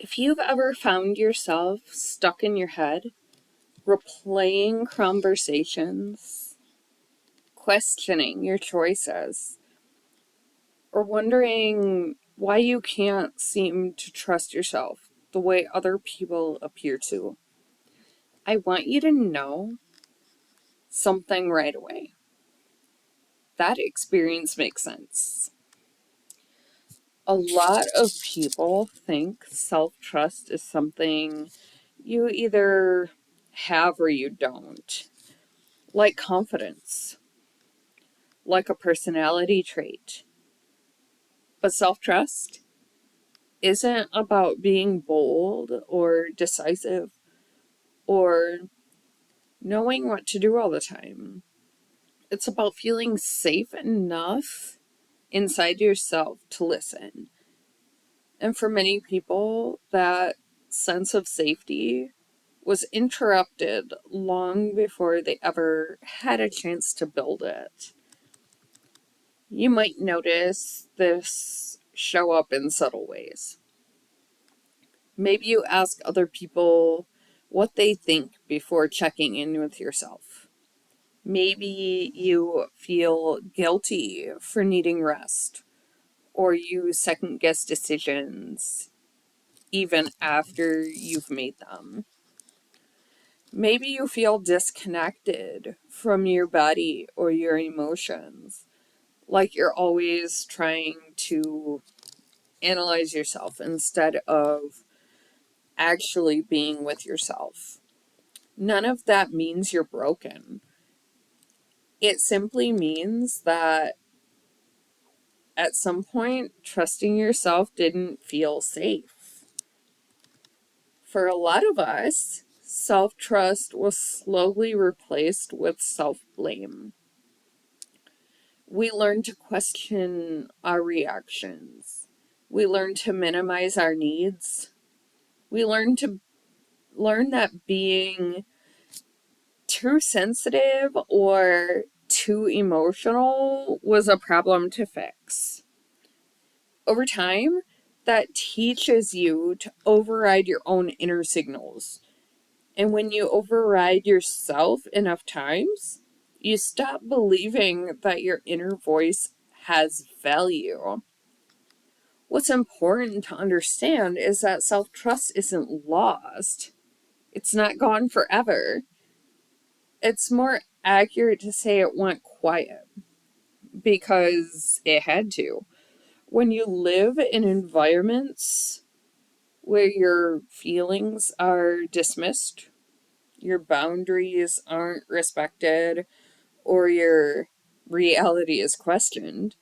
If you've ever found yourself stuck in your head, replaying conversations, questioning your choices, or wondering why you can't seem to trust yourself the way other people appear to, I want you to know something right away. That experience makes sense. A lot of people think self-trust is something you either have or you don't. Like confidence, like a personality trait. But self-trust isn't about being bold or decisive or knowing what to do all the time. It's about feeling safe enough inside yourself to listen. And for many people, that sense of safety was interrupted long before they ever had a chance to build it. You might notice this show up in subtle ways. Maybe you ask other people what they think before checking in with yourself. Maybe you feel guilty for needing rest, or you second guess decisions even after you've made them. Maybe you feel disconnected from your body or your emotions, like you're always trying to analyze yourself instead of actually being with yourself. None of that means you're broken. It simply means that at some point, trusting yourself didn't feel safe. For a lot of us, self-trust was slowly replaced with self-blame. We learned to question our reactions. We learned to minimize our needs. We learn that being too sensitive or too emotional was a problem to fix. Over time, that teaches you to override your own inner signals. And when you override yourself enough times, you stop believing that your inner voice has value. What's important to understand is that self-trust isn't lost. It's not gone forever. It's more accurate to say it went quiet because it had to. When you live in environments where your feelings are dismissed, your boundaries aren't respected, or your reality is questioned,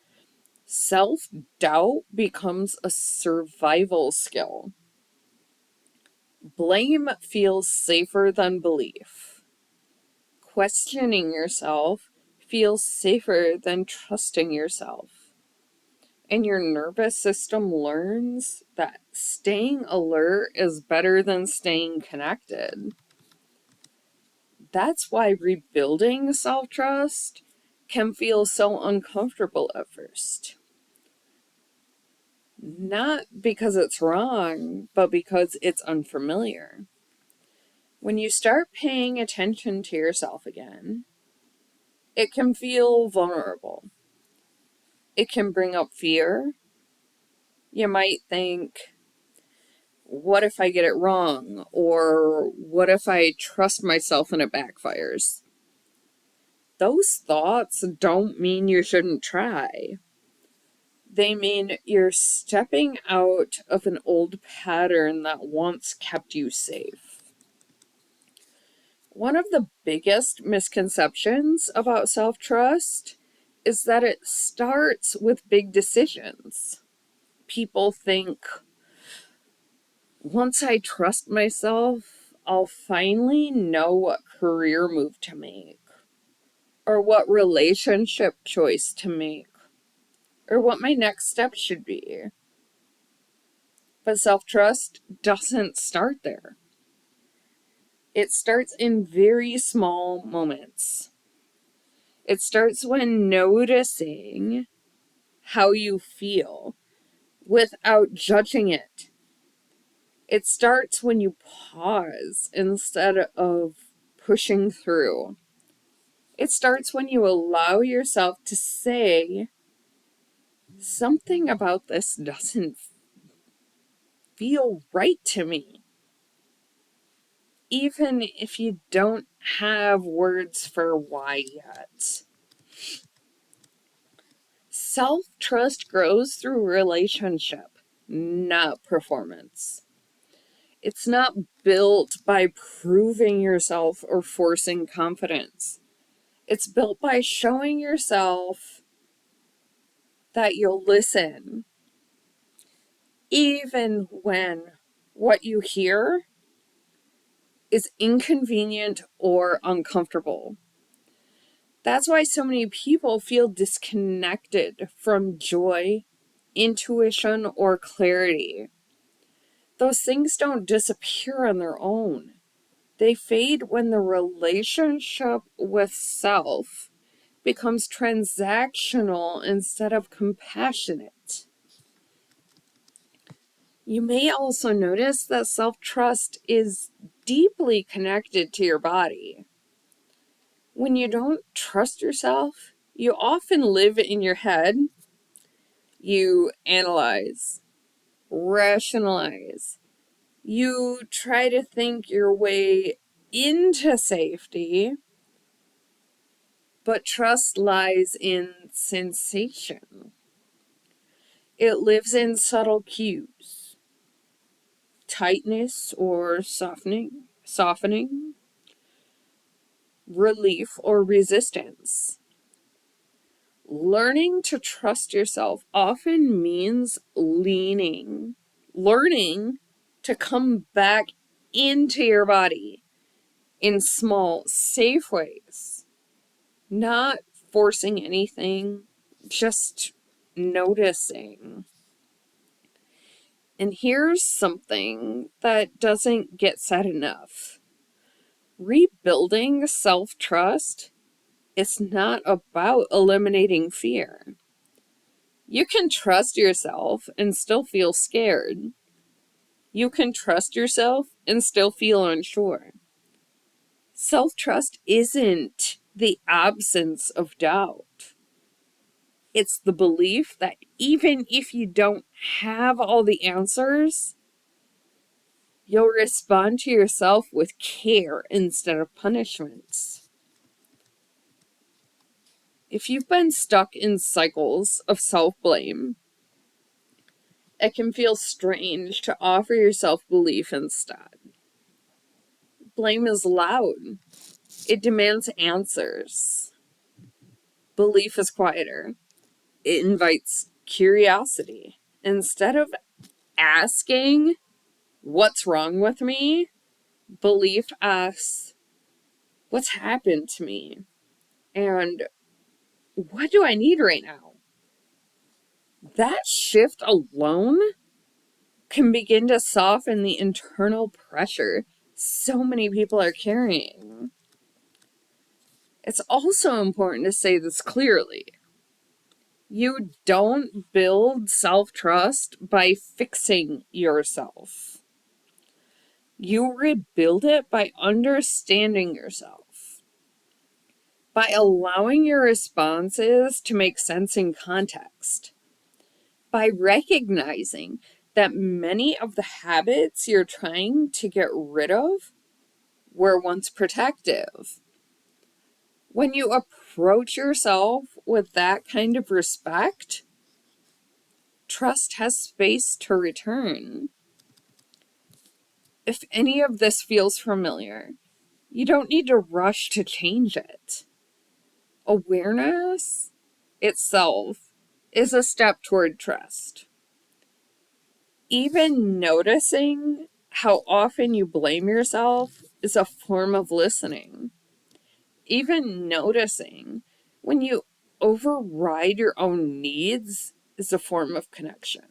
self-doubt becomes a survival skill. Blame feels safer than belief. Questioning yourself feels safer than trusting yourself. And your nervous system learns that staying alert is better than staying connected. That's why rebuilding self-trust can feel so uncomfortable at first. Not because it's wrong, but because it's unfamiliar. When you start paying attention to yourself again, it can feel vulnerable. It can bring up fear. You might think, what if I get it wrong? Or what if I trust myself and it backfires? Those thoughts don't mean you shouldn't try. They mean you're stepping out of an old pattern that once kept you safe. One of the biggest misconceptions about self-trust is that it starts with big decisions. People think, once I trust myself, I'll finally know what career move to make, or what relationship choice to make, or what my next step should be. But self-trust doesn't start there. It starts in very small moments. It starts when noticing how you feel without judging it. It starts when you pause instead of pushing through. It starts when you allow yourself to say, something about this doesn't feel right to me. Even if you don't have words for why yet. Self-trust grows through relationship, not performance. It's not built by proving yourself or forcing confidence. It's built by showing yourself that you'll listen, even when what you hear is inconvenient or uncomfortable. That's why so many people feel disconnected from joy, intuition, or clarity. Those things don't disappear on their own. They fade when the relationship with self becomes transactional instead of compassionate. You may also notice that self-trust is deeply connected to your body. When you don't trust yourself, you often live in your head. You analyze, rationalize. You try to think your way into safety, but trust lies in sensation. It lives in subtle cues, tightness or softening, relief or resistance. Learning to trust yourself often means learning to come back into your body in small, safe ways, not forcing anything, just noticing. And here's something that doesn't get said enough. Rebuilding self-trust is not about eliminating fear. You can trust yourself and still feel scared. You can trust yourself and still feel unsure. Self-trust isn't the absence of doubt. It's the belief that even if you don't have all the answers, you'll respond to yourself with care instead of punishments. If you've been stuck in cycles of self-blame, it can feel strange to offer yourself belief instead. Blame is loud. It demands answers. Belief is quieter. It invites curiosity. Instead of asking, what's wrong with me? Belief asks, what's happened to me? And what do I need right now? That shift alone can begin to soften the internal pressure so many people are carrying. It's also important to say this clearly. You don't build self-trust by fixing yourself. You rebuild it by understanding yourself, by allowing your responses to make sense in context, by recognizing that many of the habits you're trying to get rid of were once protective. When you approach yourself with that kind of respect, trust has space to return. If any of this feels familiar, you don't need to rush to change it. Awareness itself is a step toward trust. Even noticing how often you blame yourself is a form of listening. Even noticing when you override your own needs is a form of connection.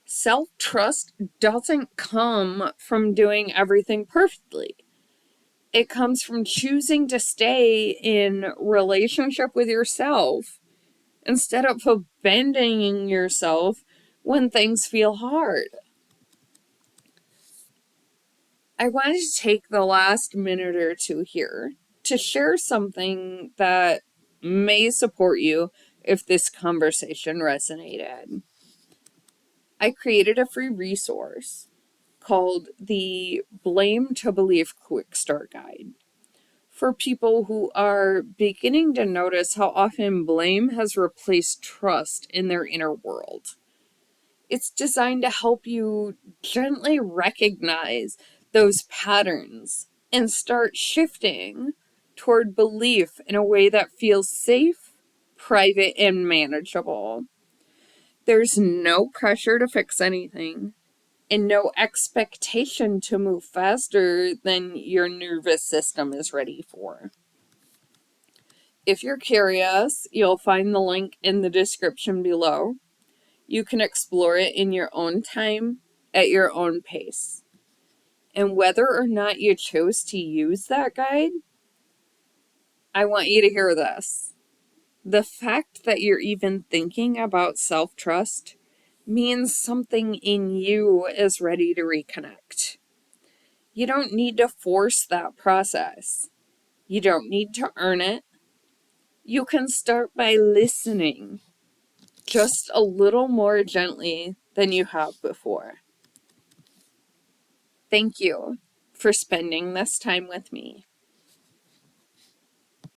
Self-trust doesn't come from doing everything perfectly. It comes from choosing to stay in relationship with yourself instead of abandoning yourself when things feel hard. I wanted to take the last minute or two here to share something that may support you if this conversation resonated. I created a free resource called the Blame to Belief Quick Start Guide for people who are beginning to notice how often blame has replaced trust in their inner world. It's designed to help you gently recognize those patterns and start shifting toward belief in a way that feels safe, private, and manageable. There's no pressure to fix anything and no expectation to move faster than your nervous system is ready for. If you're curious, you'll find the link in the description below. You can explore it in your own time, at your own pace. And whether or not you chose to use that guide, I want you to hear this. The fact that you're even thinking about self-trust means something in you is ready to reconnect. You don't need to force that process. You don't need to earn it. You can start by listening just a little more gently than you have before. Thank you for spending this time with me.